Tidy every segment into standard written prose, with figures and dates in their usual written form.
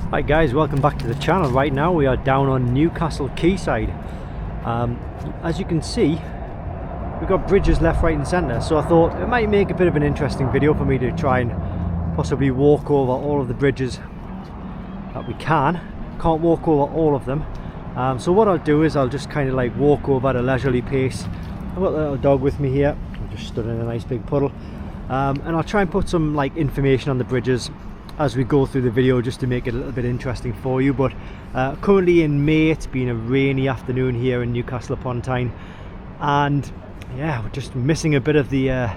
Hi guys, welcome back to the channel. Right now we are down on Newcastle quayside. As you can see, we've got bridges left, right and centre, so I thought it might make a bit of an interesting video for me to try and possibly walk over all of the bridges that we can. Can't walk over all of them, so what I'll do is I'll just kind of like walk over at a leisurely pace. I've got the little dog with me here. I just stood in a nice big puddle, and I'll try and put some like information on the bridges as we go through the video, just to make it a little bit interesting for you. But currently in May, it's been a rainy afternoon here in Newcastle upon Tyne, and yeah, we're just missing a bit of the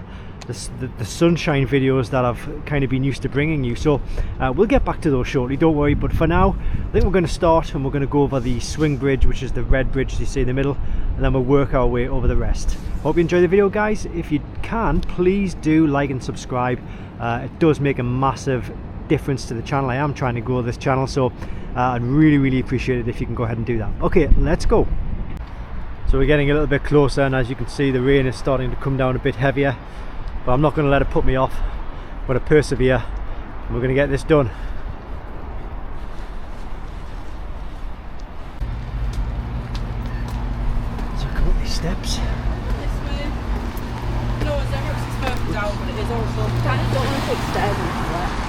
sunshine videos that I've kind of been used to bringing you. So we'll get back to those shortly, don't worry. But for now, I think we're going to start and we're going to go over the swing bridge, which is the red bridge you see in the middle, and then we'll work our way over the rest. Hope you enjoy the video, guys. If you can, please do like and subscribe. It does make a massive difference to the channel. I am trying to grow this channel, so I'd really appreciate it if you can go ahead and do that. Okay, let's go. So we're getting a little bit closer, and as you can see, the rain is starting to come down a bit heavier, but I'm not going to let it put me off. I'm going to persevere and we're going to get this done. So come up these steps. This way. No, it's further down, but it is also kind of don't want to take stairs into that.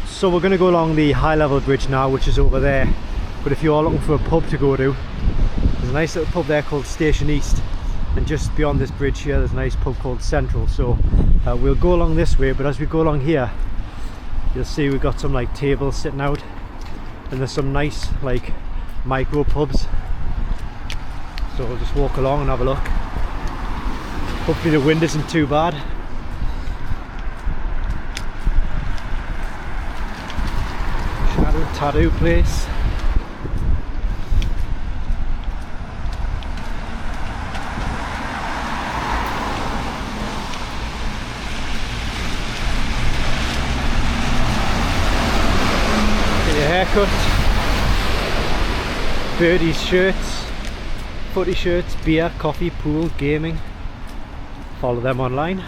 So we're going to go along the high level bridge now, which is over there. But if you are looking for a pub to go to, there's a nice little pub there called Station East, and just beyond this bridge here there's a nice pub called Central. So we'll go along this way, but as we go along here, you'll see we've got some like tables sitting out, and there's some nice like micro pubs. So we'll just walk along and have a look. Hopefully the wind isn't too bad. Tattoo place. Get your haircut. Birdies shirts, footy shirts, beer, coffee, pool, gaming. follow them online.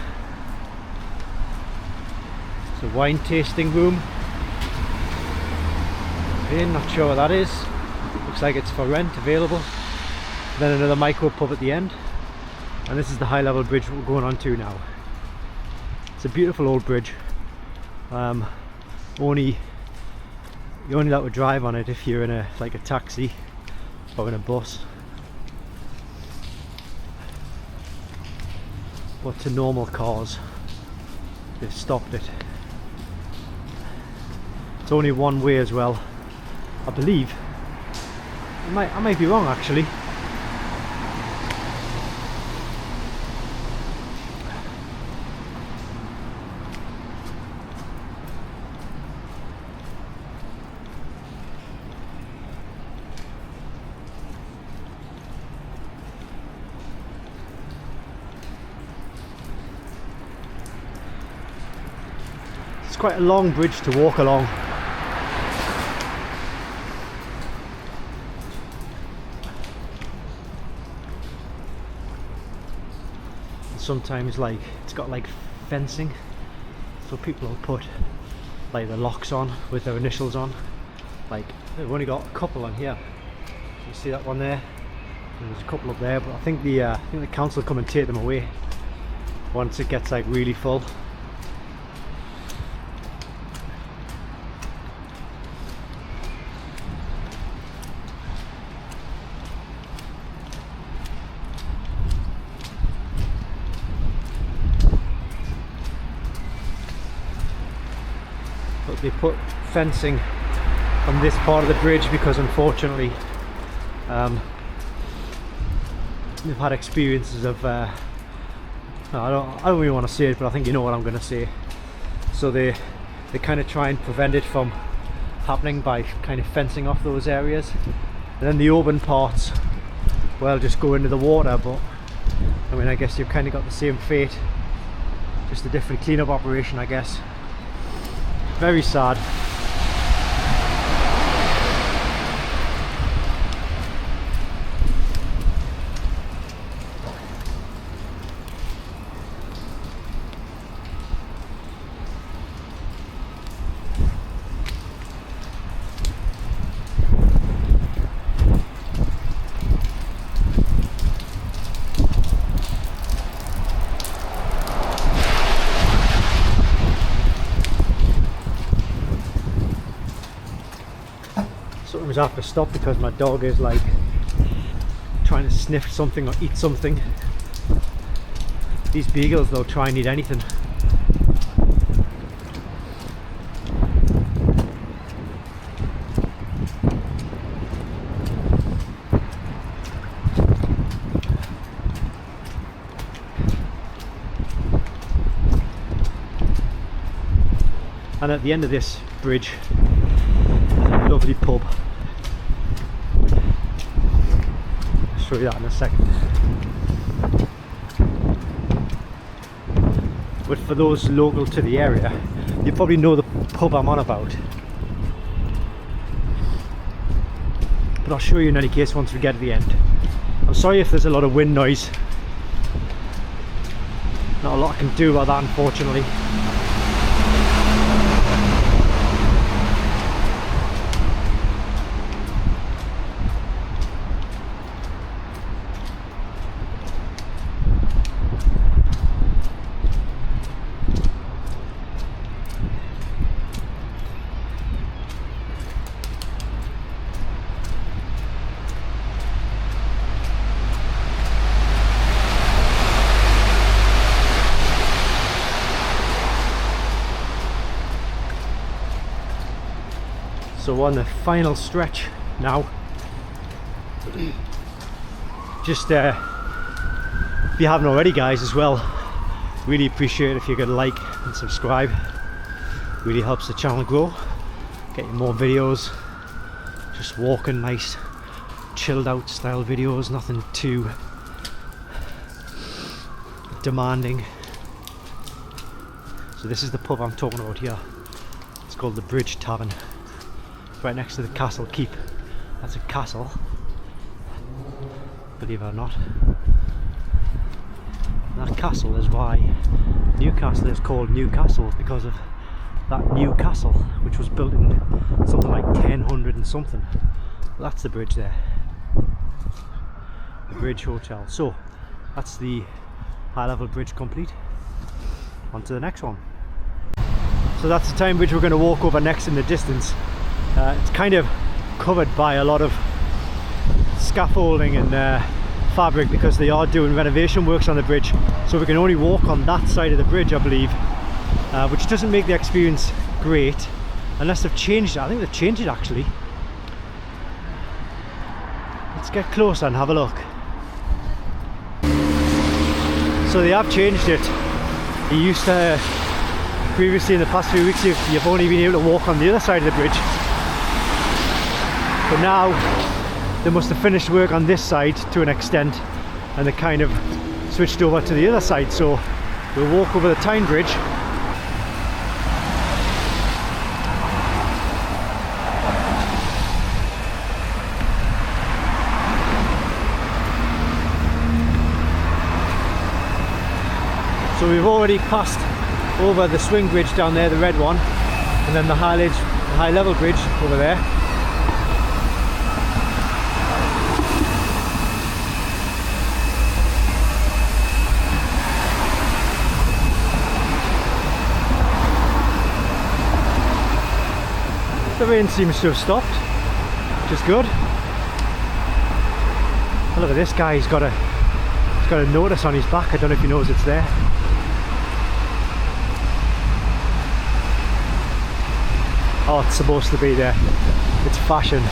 It's a wine tasting room. Again, not sure what that is. Looks like it's for rent, available. Then another micro pub at the end. And this is the high level bridge we're going on to now. It's a beautiful old bridge. You're only allowed to drive on it if you're in a taxi or in a bus. But to normal cars, they've stopped it. It's only one way as well, I believe. I might be wrong actually. It's quite a long bridge to walk along. Sometimes it's got fencing, so people will put the locks on with their initials on. They've only got a couple on here. You see that one there? And there's a couple up there, but I think the council come and take them away once it gets really full. But they put fencing on this part of the bridge because unfortunately they've had experiences of I don't really want to say it, but I think you know what I'm going to say. So they kind of try and prevent it from happening by kind of fencing off those areas, and then the open parts, well, just go into the water. But I mean, I guess you've kind of got the same fate, just a different cleanup operation, I guess. Very sad. Sometimes I have to stop because my dog is trying to sniff something or eat something. These beagles, they'll try and eat anything. And at the end of this bridge, lovely pub. I'll show you that in a second. But for those local to the area, you probably know the pub I'm on about. But I'll show you in any case once we get to the end. I'm sorry if there's a lot of wind noise. Not a lot I can do about that, unfortunately. So we're on the final stretch now. Just if you haven't already, guys, as well, really appreciate it if you could like and subscribe. Really helps the channel grow, get you more videos, just walking, nice chilled out style videos, nothing too demanding. So this is the pub I'm talking about here. It's called the Bridge Tavern. Right next to the castle keep. That's a castle, believe it or not. That castle is why Newcastle is called Newcastle, because of that new castle, which was built in something like 1000 and something. That's the bridge there, the Bridge Hotel. So that's the high level bridge complete. On to the next one. So that's the Tyne Bridge we're going to walk over next in the distance. It's kind of covered by a lot of scaffolding and fabric because they are doing renovation works on the bridge, so we can only walk on that side of the bridge, I believe, which doesn't make the experience great unless they've changed it. I think they've changed it actually. Let's get closer and have a look. So they have changed it. You used to, previously in the past few weeks, you've only been able to walk on the other side of the bridge, but now they must have finished work on this side to an extent and they kind of switched over to the other side. So we'll walk over the Tyne Bridge. So we've already passed over the swing bridge down there, the red one, and then the high level bridge over there. The rain seems to have stopped, which is good. Oh, look at this guy, he's got a notice on his back. I don't know if he knows it's there. Oh, it's supposed to be there. It's fashion.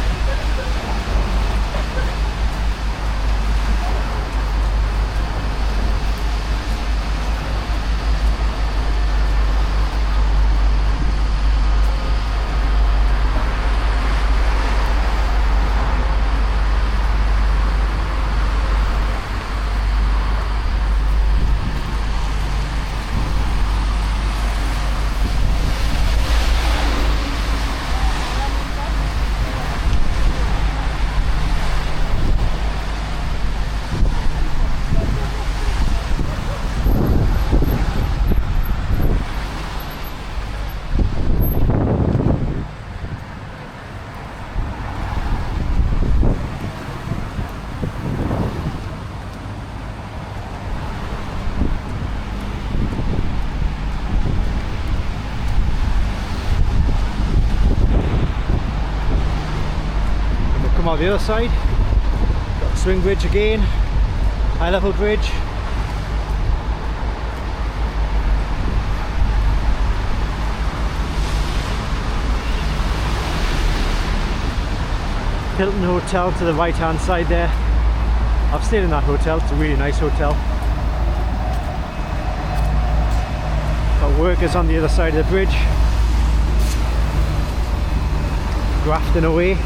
On the other side, got the swing bridge again, high level bridge. Hilton Hotel to the right hand side there. I've stayed in that hotel, it's a really nice hotel. Got workers on the other side of the bridge, grafting away.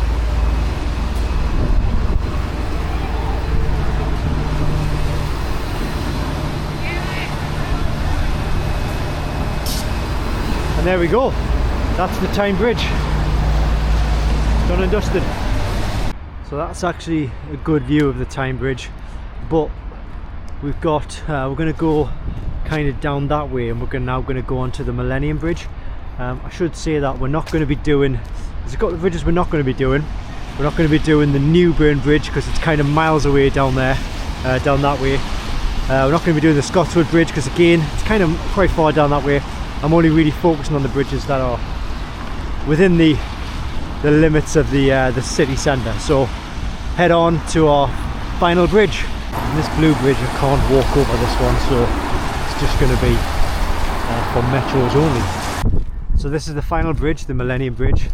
And there we go, that's the Tyne Bridge, done and dusted. So that's actually a good view of the Tyne Bridge, but we're going to go kind of down that way, and we're now going to go onto the Millennium Bridge. I should say that we're not going to be doing, there's a couple of bridges we're not going to be doing. We're not going to be doing the Newburn Bridge because it's kind of miles away down there, down that way. We're not going to be doing the Scotswood Bridge because again, it's kind of quite far down that way. I'm only really focusing on the bridges that are within the limits of the city centre. So head on to our final bridge. And this blue bridge, I can't walk over this one, so it's just going to be for metros only. So this is the final bridge, the Millennium Bridge.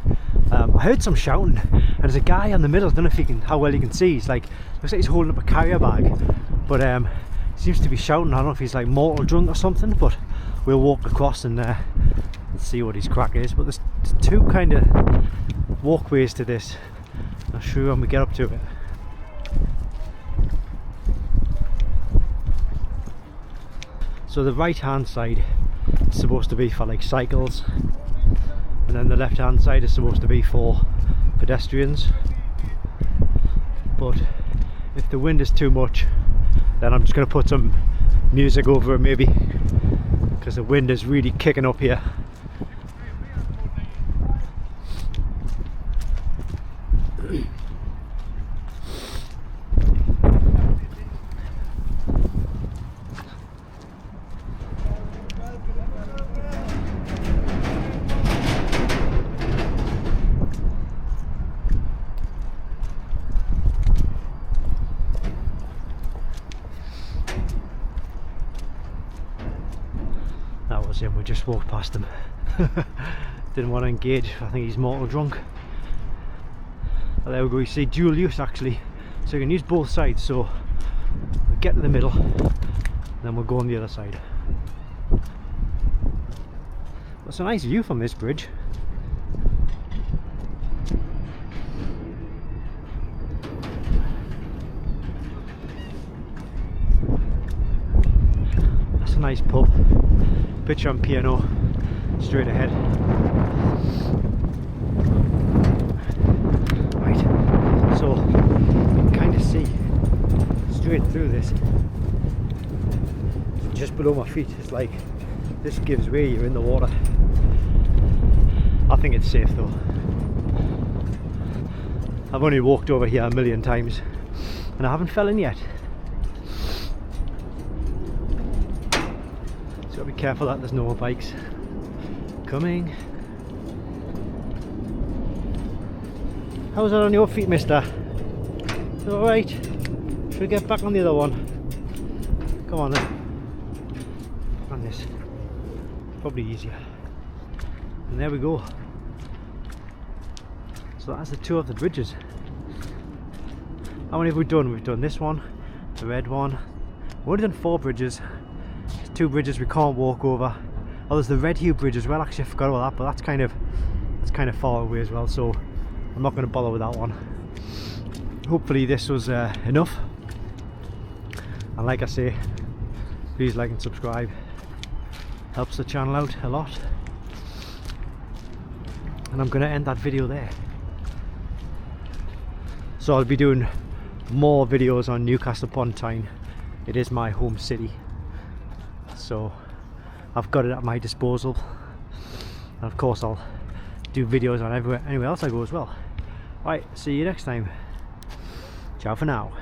I heard some shouting, and there's a guy in the middle. I don't know if how well you can see. He's like, looks like he's holding up a carrier bag, but he seems to be shouting. I don't know if he's like mortal drunk or something, but we'll walk across and see what his crack is. But there's two kind of walkways to this. I'll show you when we get up to it. So the right hand side is supposed to be for like cycles, and then the left hand side is supposed to be for pedestrians. But if the wind is too much, then I'm just going to put some music over it maybe, because the wind is really kicking up here. That was him, we just walked past him. Didn't want to engage, I think he's mortal drunk. But there we go, you see dual use actually, so you can use both sides. So we get to the middle, then we'll go on the other side. That's a nice view from this bridge. That's a nice pub. Picture on piano, straight ahead. Right, so you can kind of see straight through this, just below my feet. It's like this gives way, you're in the water. I think it's safe though. I've only walked over here a million times and I haven't fell in yet. So be careful that there's no bikes coming. How's that on your feet, mister? Alright. Should we get back on the other one? Come on then. On this. Probably easier. And there we go. So that's the two of the bridges. How many have we done? We've done this one, the red one. We've only done 4 bridges. There's 2 bridges we can't walk over. Oh, there's the Red Hue Bridge as well. Actually, I forgot about that, but that's kind of far away as well. So I'm not going to bother with that one. Hopefully this was enough. And like I say, please like and subscribe. Helps the channel out a lot. And I'm going to end that video there. So I'll be doing more videos on Newcastle upon Tyne. It is my home city, so I've got it at my disposal. And of course I'll do videos on anywhere else I go as well. Right, see you next time. Ciao for now.